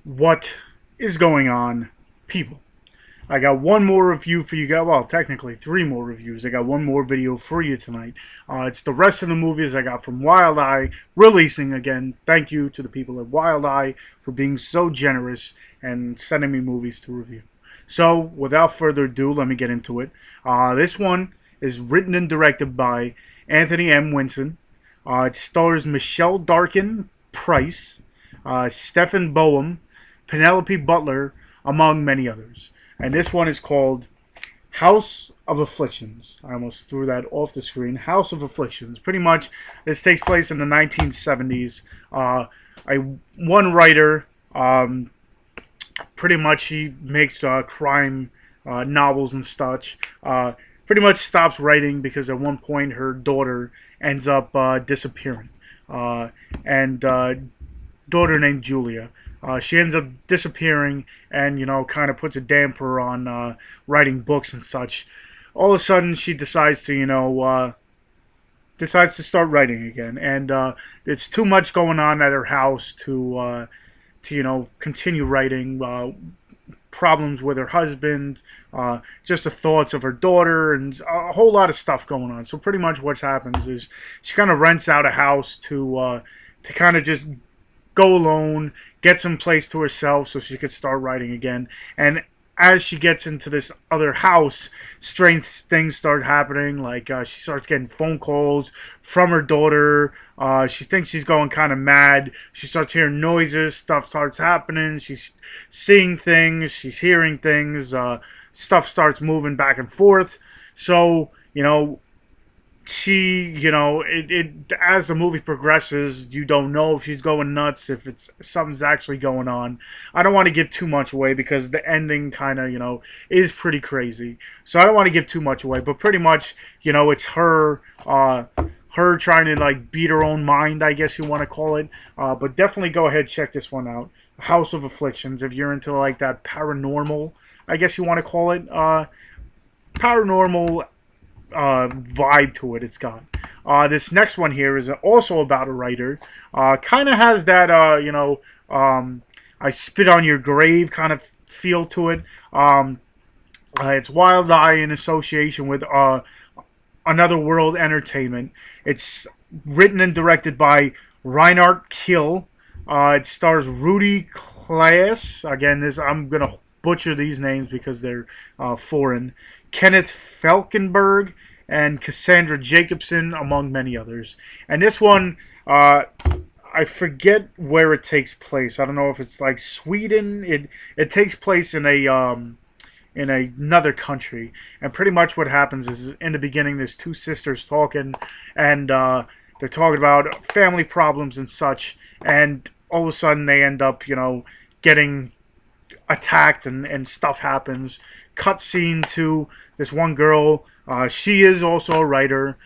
What is going on, people? I got one more review for you guys. Well, technically, three more reviews. I got one more video for you tonight. It's the rest of the movies I got from Wild Eye releasing again. Thank you to the people at Wild Eye for being so generous and sending me movies to review. So, without further ado, let me get into it. This one is written and directed by Anthony M. Winson. It stars Michelle Darkin-Price, Stefan Boehm, Penelope Butler, among many others. And this one is called House of Afflictions. I almost threw that off the screen. House of Afflictions. Pretty much, this takes place in the 1970s. One writer, pretty much he makes crime novels and such. Pretty much stops writing because at one point her daughter ends up disappearing. And daughter named Julia. She ends up disappearing and, kind of puts a damper on writing books and such. All of a sudden, she decides to, decides to start writing again. And it's too much going on at her house to continue writing. Problems with her husband, just the thoughts of her daughter, and a whole lot of stuff going on. So pretty much what happens is she kind of rents out a house to kind of just go alone, get some place to herself so she could start writing again. And as she gets into this other house, strange things start happening. Like she starts getting phone calls from her daughter. She thinks she's going kind of mad. She starts hearing noises. Stuff starts happening. She's seeing things. She's hearing things. Stuff starts moving back and forth. So, it as the movie progresses, you don't know if she's going nuts, if it's something's actually going on. I don't want to give too much away because the ending kind of is pretty crazy, so I don't want to give too much away. But pretty much, it's her trying to like beat her own mind, I guess you want to call it. But definitely go ahead, check this one out, House of Afflictions, if you're into like that paranormal, I guess you want to call it, paranormal vibe to it. It's got this next one here is also about a writer. Kind of has that I spit on your grave kind of feel to it. It's Wild Eye in association with Another World Entertainment. It's written and directed by Reinhard Kiel. It stars Rudy Klaas. Again, I'm gonna butcher these names because they're foreign. Kenneth Falkenberg, and Cassandra Jacobson, among many others. And this one, I forget where it takes place. I don't know if it's like Sweden. It takes place in another country. And pretty much what happens is in the beginning, there's two sisters talking, and they're talking about family problems and such. And all of a sudden, they end up, getting attacked and stuff happens. Cut scene to this one girl. She is also a writer.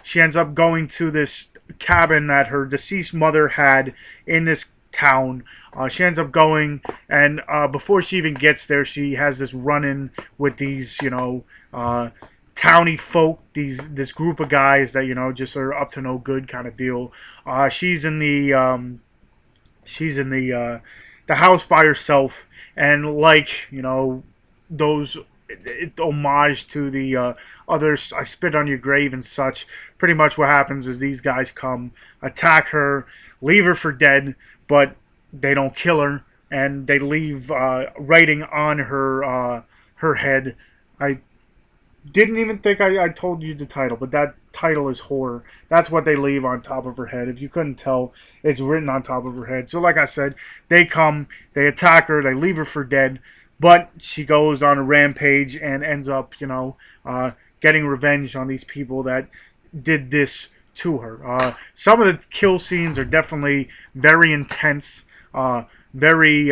She ends up going to this cabin that her deceased mother had in this town. She ends up going, and before she even gets there, she has this run-in with these, towny folk, this group of guys that just are up to no good kind of deal. She's in the the house by herself, and like those homage to the others, I Spit on Your Grave and such. Pretty much what happens is these guys come, attack her, leave her for dead, but they don't kill her, and they leave writing on her head. I didn't even think I told you the title, but that title is horror. That's what they leave on top of her head. If you couldn't tell, it's written on top of her head. So like I said, they come, they attack her, they leave her for dead, but she goes on a rampage and ends up, getting revenge on these people that did this to her. Some of the kill scenes are definitely very intense, very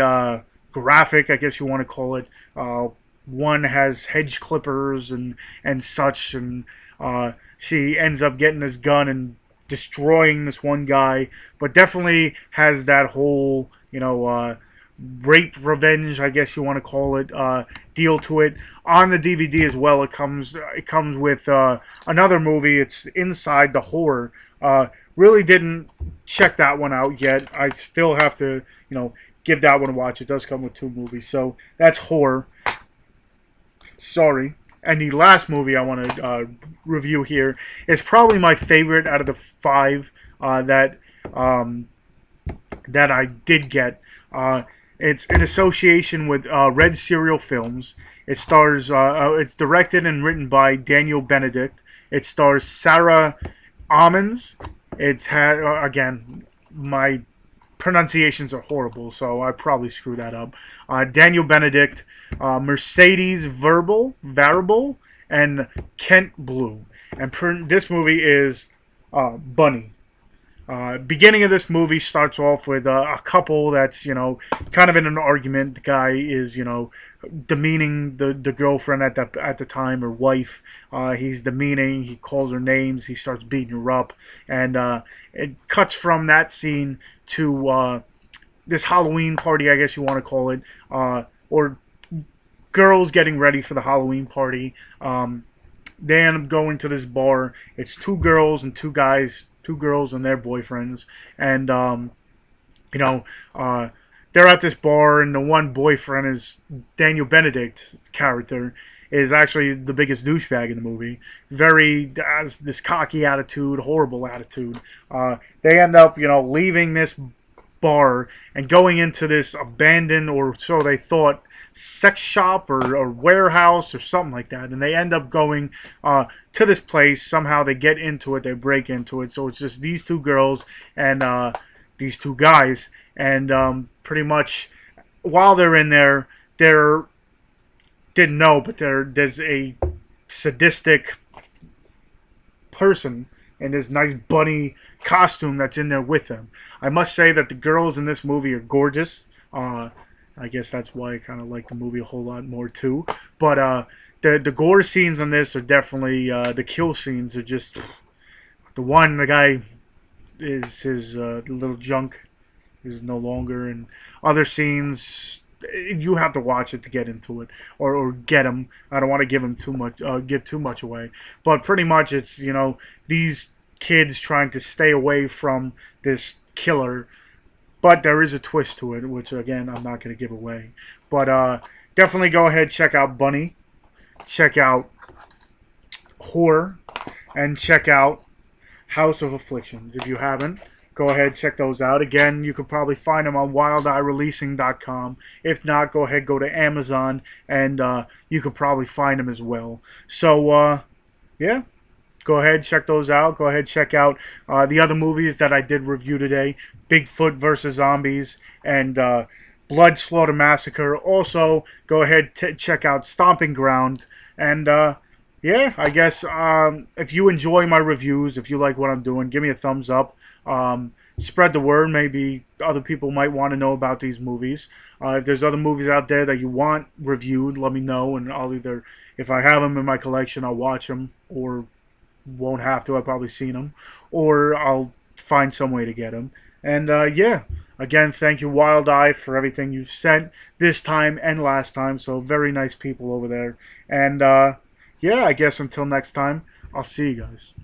graphic, I guess you want to call it. One has hedge clippers and such, and she ends up getting this gun and destroying this one guy, but definitely has that whole, rape revenge, I guess you want to call it, deal to it. On the DVD as well, it comes with another movie. It's Inside the Horror. Really didn't check that one out yet. I still have to, give that one a watch. It does come with 2 movies. So that's horror. Sorry. And the last movie I want to review here is probably my favorite out of the 5 that I did get. It's in association with Red Serial Films. It stars. It's directed and written by Daniel Benedict. It stars Sarah Almonds. It's had again, my pronunciations are horrible, so I probably screwed that up. Daniel Benedict, Mercedes Variable, and Kent Blue. And this movie is Bunny. Beginning of this movie starts off with a couple that's, kind of in an argument. The guy is, demeaning the girlfriend at the time, or wife. He's demeaning. He calls her names. He starts beating her up. And it cuts from that scene to this Halloween party, I guess you want to call it, or girls getting ready for the Halloween party. They end up going to this bar. It's 2 girls and 2 guys. 2 girls and their boyfriends, and they're at this bar, and the one boyfriend is Daniel Benedict's character is actually the biggest douchebag in the movie. Very has this cocky attitude, horrible attitude. They end up, leaving this bar and going into this abandoned, or so they thought, sex shop or warehouse or something like that, and they end up going to this place. Somehow they get into it, they break into it, so it's just these 2 girls and these 2 guys, and pretty much while they're in there, didn't know, but there's a sadistic person in this nice bunny costume that's in there with them. I must say that the girls in this movie are gorgeous. I guess that's why I kind of like the movie a whole lot more too. But the gore scenes in this are definitely, the kill scenes are just, the guy is his little junk is no longer, and other scenes you have to watch it to get into it, or get him. I don't want to give too much away, but pretty much it's these kids trying to stay away from this killer. But there is a twist to it, which, again, I'm not going to give away. But definitely go ahead, check out Bunny. Check out Horror. And check out House of Afflictions. If you haven't, go ahead, check those out. Again, you could probably find them on wildeyeReleasing.com. If not, go ahead, go to Amazon, and you could probably find them as well. So, yeah. Go ahead, check those out. Go ahead, check out the other movies that I did review today. Bigfoot vs. Zombies and Blood Slaughter Massacre. Also, go ahead, check out Stomping Ground. And, yeah, I guess if you enjoy my reviews, if you like what I'm doing, give me a thumbs up. Spread the word. Maybe other people might want to know about these movies. If there's other movies out there that you want reviewed, let me know. And I'll either, if I have them in my collection, I'll watch them, or won't have to. I've probably seen them, or I'll find some way to get them. And yeah, again, thank you, Wild Eye, for everything you've sent this time and last time. So very nice people over there. And yeah, I guess until next time, I'll see you guys.